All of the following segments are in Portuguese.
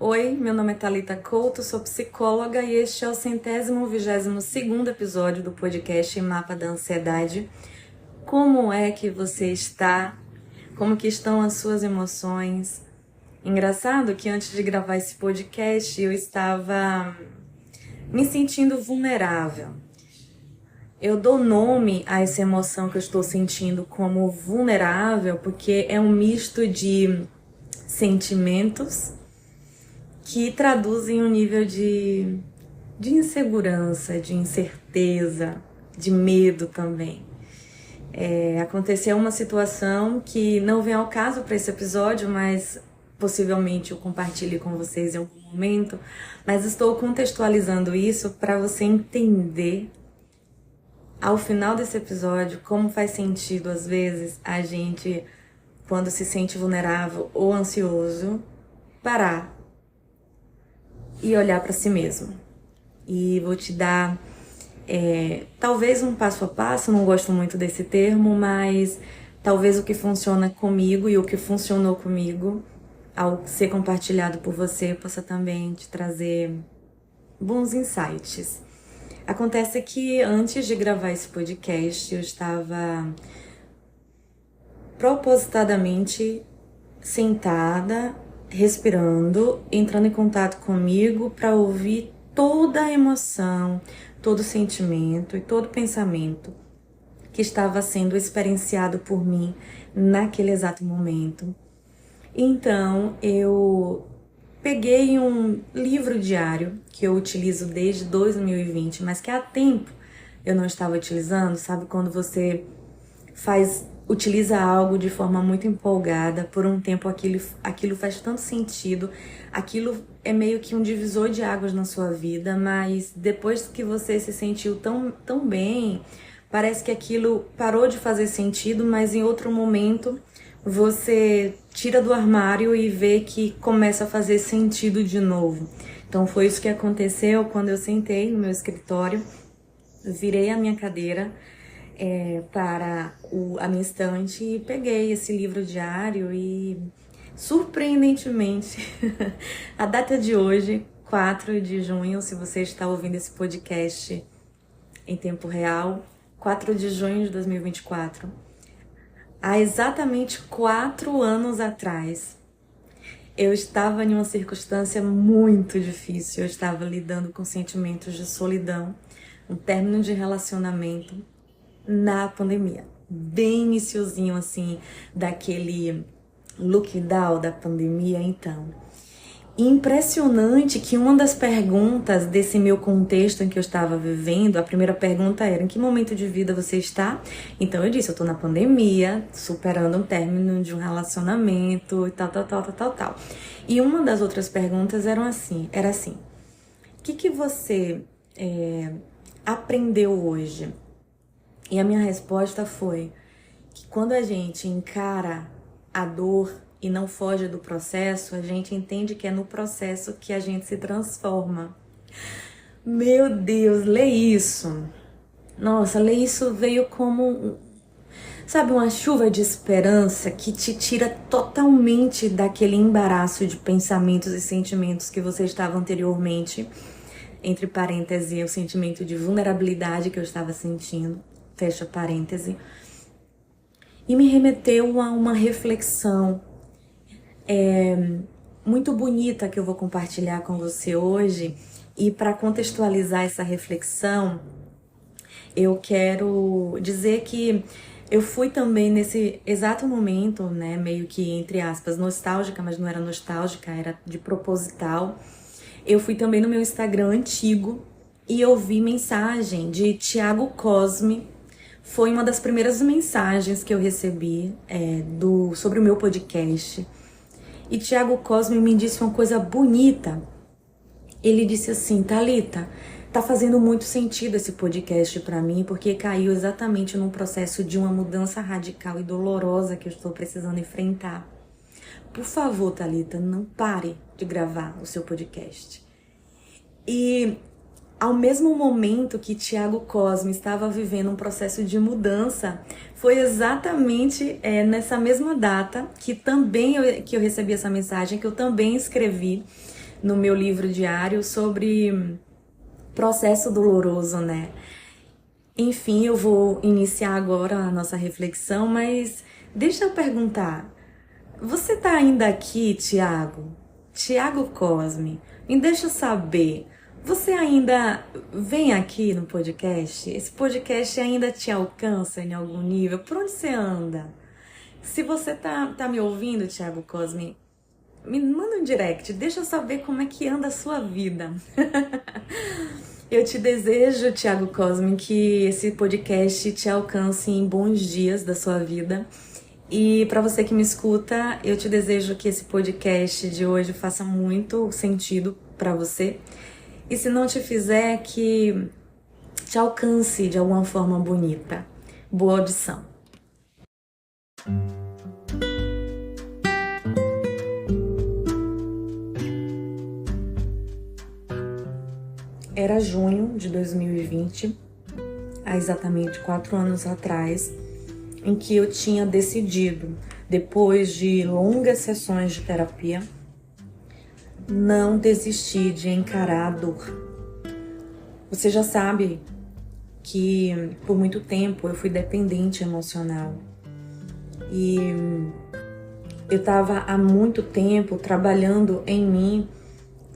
Oi, meu nome é Thalita Couto, sou psicóloga e este é o 122º episódio do podcast Mapa da Ansiedade. Como é que você está? Como que estão as suas emoções? Engraçado que antes de gravar esse podcast eu estava me sentindo vulnerável. Eu dou nome a essa emoção que eu estou sentindo como vulnerável porque é um misto de sentimentos que traduzem um nível de insegurança, de incerteza, de medo também. Aconteceu uma situação que não vem ao caso para esse episódio, mas possivelmente eu compartilhe com vocês em algum momento, mas estou contextualizando isso para você entender ao final desse episódio como faz sentido às vezes a gente, quando se sente vulnerável ou ansioso, parar e olhar para si mesmo. E vou te dar talvez um passo a passo, não gosto muito desse termo, mas talvez o que funciona comigo e o que funcionou comigo, ao ser compartilhado por você, possa também te trazer bons insights. Acontece que antes de gravar esse podcast, eu estava propositadamente sentada, respirando, entrando em contato comigo para ouvir toda a emoção, todo sentimento e todo pensamento que estava sendo experienciado por mim naquele exato momento. Então eu peguei um livro diário que eu utilizo desde 2020, mas que há tempo eu não estava utilizando. Sabe quando você utiliza algo de forma muito empolgada, por um tempo aquilo faz tanto sentido, aquilo é meio que um divisor de águas na sua vida, mas depois que você se sentiu tão bem, parece que aquilo parou de fazer sentido, mas em outro momento você tira do armário e vê que começa a fazer sentido de novo. Então foi isso que aconteceu quando eu sentei no meu escritório, virei a minha cadeira para a minha estante e peguei esse livro diário e, surpreendentemente, a data de hoje, 4 de junho, se você está ouvindo esse podcast em tempo real, 4 de junho de 2024, há exatamente 4 anos atrás, eu estava em uma circunstância muito difícil. Eu estava lidando com sentimentos de solidão, um término de relacionamento na pandemia, bem iniciozinho assim, daquele lockdown da pandemia. Então, impressionante que uma das perguntas desse meu contexto em que eu estava vivendo, a primeira pergunta era: em que momento de vida você está? Então eu disse: eu tô na pandemia, superando um término de um relacionamento e tal. E uma das outras perguntas era assim: o que você aprendeu hoje? E a minha resposta foi que quando a gente encara a dor e não foge do processo, a gente entende que é no processo que a gente se transforma. Meu Deus, ler isso. Nossa, ler isso veio como, sabe, uma chuva de esperança que te tira totalmente daquele embaraço de pensamentos e sentimentos que você estava anteriormente, entre parênteses, o sentimento de vulnerabilidade que eu estava sentindo, fecha parêntese, e me remeteu a uma reflexão muito bonita que eu vou compartilhar com você hoje. E para contextualizar essa reflexão, eu quero dizer que eu fui também nesse exato momento, né, meio que entre aspas nostálgica, mas não era nostálgica, era de proposital. Eu fui também no meu Instagram antigo e eu vi mensagem de Thiago Cosme. Foi uma das primeiras mensagens que eu recebi sobre o meu podcast. E Thiago Cosme me disse uma coisa bonita. Ele disse assim: Thalita, tá fazendo muito sentido esse podcast pra mim, porque caiu exatamente num processo de uma mudança radical e dolorosa que eu estou precisando enfrentar. Por favor, Thalita, não pare de gravar o seu podcast. E ao mesmo momento que Thiago Cosme estava vivendo um processo de mudança, foi exatamente nessa mesma data que eu recebi essa mensagem, que eu também escrevi no meu livro diário sobre processo doloroso, né? Enfim, eu vou iniciar agora a nossa reflexão, mas deixa eu perguntar, você tá ainda aqui, Tiago? Tiago Cosme, me deixa saber, você ainda vem aqui no podcast? Esse podcast ainda te alcança em algum nível? Por onde você anda? Se você tá me ouvindo, Tiago Cosme, me manda um direct, deixa eu saber como é que anda a sua vida. Eu te desejo, Tiago Cosme, que esse podcast te alcance em bons dias da sua vida. E para você que me escuta, eu te desejo que esse podcast de hoje faça muito sentido para você. E se não te fizer, que te alcance de alguma forma bonita. Boa audição. Era junho de 2020, há exatamente 4 anos atrás, em que eu tinha decidido, depois de longas sessões de terapia, não desistir de encarar a dor. Você já sabe que por muito tempo eu fui dependente emocional e eu estava há muito tempo trabalhando em mim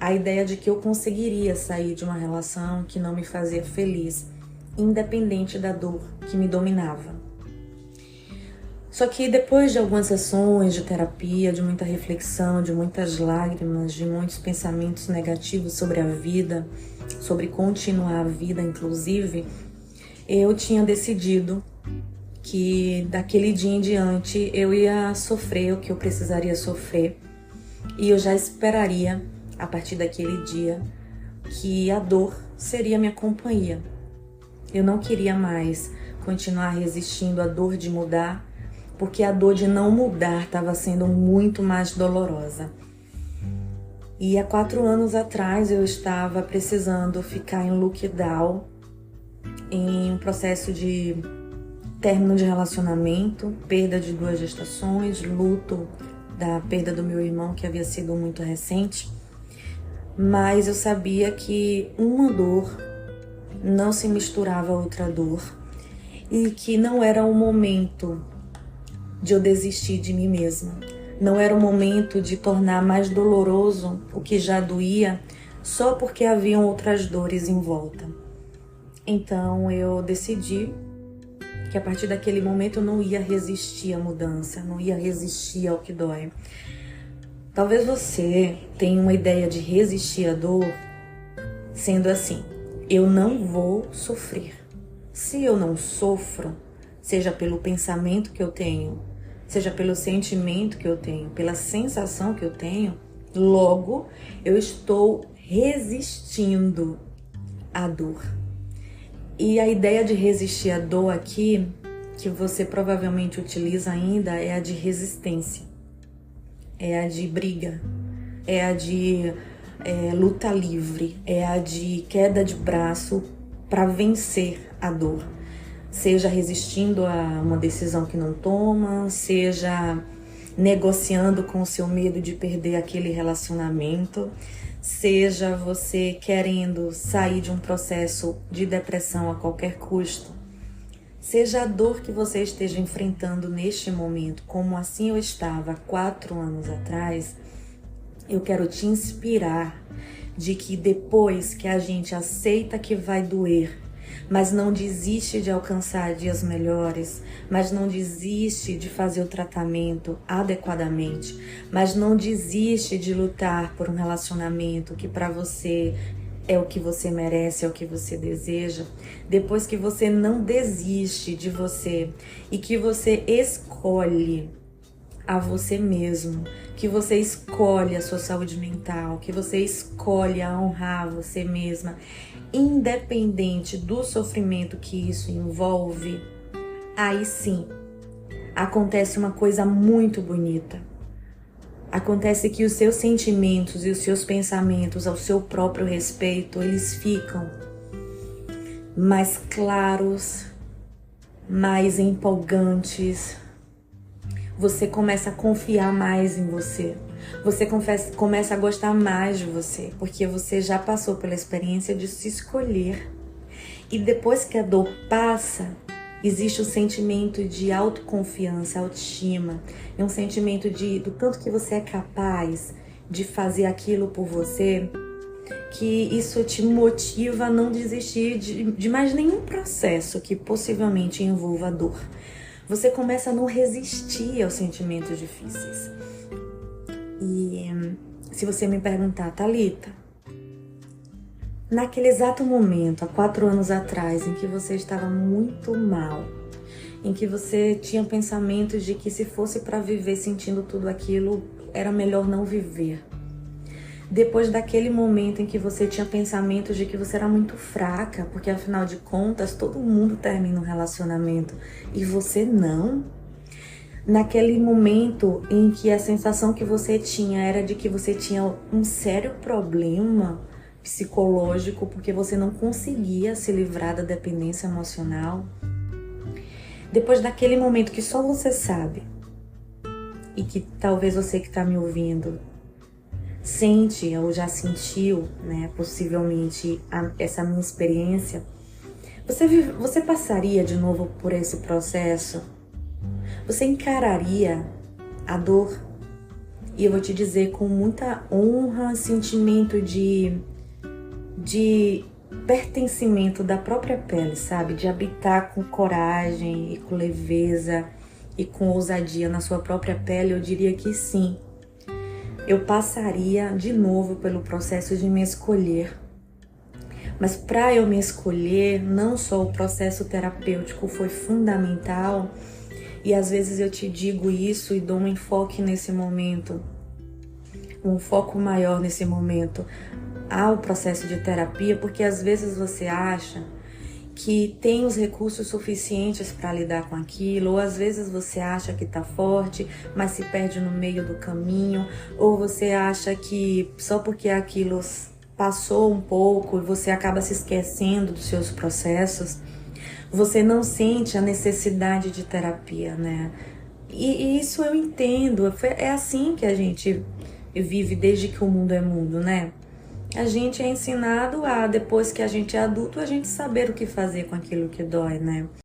a ideia de que eu conseguiria sair de uma relação que não me fazia feliz, independente da dor que me dominava. Só que depois de algumas sessões de terapia, de muita reflexão, de muitas lágrimas, de muitos pensamentos negativos sobre a vida, sobre continuar a vida inclusive, eu tinha decidido que daquele dia em diante eu ia sofrer o que eu precisaria sofrer e eu já esperaria, a partir daquele dia, que a dor seria minha companhia. Eu não queria mais continuar resistindo à dor de mudar, porque a dor de não mudar estava sendo muito mais dolorosa. E há 4 anos atrás eu estava precisando ficar em lockdown, em um processo de término de relacionamento, perda de 2 gestações, luto da perda do meu irmão, que havia sido muito recente. Mas eu sabia que uma dor não se misturava a outra dor e que não era o momento de eu desistir de mim mesma. Não era o momento de tornar mais doloroso o que já doía só porque haviam outras dores em volta. Então eu decidi que a partir daquele momento eu não ia resistir à mudança, não ia resistir ao que dói. Talvez você tenha uma ideia de resistir à dor sendo assim: eu não vou sofrer. Se eu não sofro, seja pelo pensamento que eu tenho, seja pelo sentimento que eu tenho, pela sensação que eu tenho, logo eu estou resistindo à dor. E a ideia de resistir à dor aqui, que você provavelmente utiliza ainda, é a de resistência, é a de briga, é a de luta livre, é a de queda de braço para vencer a dor. Seja resistindo a uma decisão que não toma, seja negociando com o seu medo de perder aquele relacionamento, seja você querendo sair de um processo de depressão a qualquer custo, seja a dor que você esteja enfrentando neste momento, como assim eu estava 4 anos atrás, eu quero te inspirar de que depois que a gente aceita que vai doer, mas não desiste de alcançar dias melhores, mas não desiste de fazer o tratamento adequadamente, mas não desiste de lutar por um relacionamento que para você é o que você merece, é o que você deseja. Depois que você não desiste de você e que você escolhe a você mesmo, que você escolhe a sua saúde mental, que você escolhe a honrar você mesma, independente do sofrimento que isso envolve, aí sim acontece uma coisa muito bonita. Acontece que os seus sentimentos e os seus pensamentos ao seu próprio respeito, eles ficam mais claros, mais empolgantes. Você começa a confiar mais em você. Você começa a gostar mais de você, porque você já passou pela experiência de se escolher. E depois que a dor passa, existe o sentimento de autoconfiança, autoestima, é um sentimento do tanto que você é capaz de fazer aquilo por você, que isso te motiva a não desistir de mais nenhum processo que possivelmente envolva dor. Você começa a não resistir aos sentimentos difíceis. E se você me perguntar, Thalita, naquele exato momento, há 4 anos atrás, em que você estava muito mal, em que você tinha pensamentos de que se fosse para viver sentindo tudo aquilo, era melhor não viver. Depois daquele momento em que você tinha pensamentos de que você era muito fraca, porque afinal de contas todo mundo termina um relacionamento e você não. Naquele momento em que a sensação que você tinha era de que você tinha um sério problema psicológico, porque você não conseguia se livrar da dependência emocional. Depois daquele momento que só você sabe, e que talvez você que está me ouvindo sente ou já sentiu, né, possivelmente essa minha experiência, você passaria de novo por esse processo? Você encararia a dor? E eu vou te dizer com muita honra, sentimento de pertencimento da própria pele, sabe? De habitar com coragem e com leveza e com ousadia na sua própria pele, eu diria que sim. Eu passaria de novo pelo processo de me escolher. Mas para eu me escolher, não só o processo terapêutico foi fundamental, e às vezes eu te digo isso e dou um enfoque nesse momento, um foco maior nesse momento ao processo de terapia, porque às vezes você acha que tem os recursos suficientes para lidar com aquilo, ou às vezes você acha que tá forte, mas se perde no meio do caminho, ou você acha que só porque aquilo passou um pouco e você acaba se esquecendo dos seus processos, você não sente a necessidade de terapia, né? E isso eu entendo, é assim que a gente vive desde que o mundo é mundo, né? A gente é ensinado a, depois que a gente é adulto, a gente saber o que fazer com aquilo que dói, né?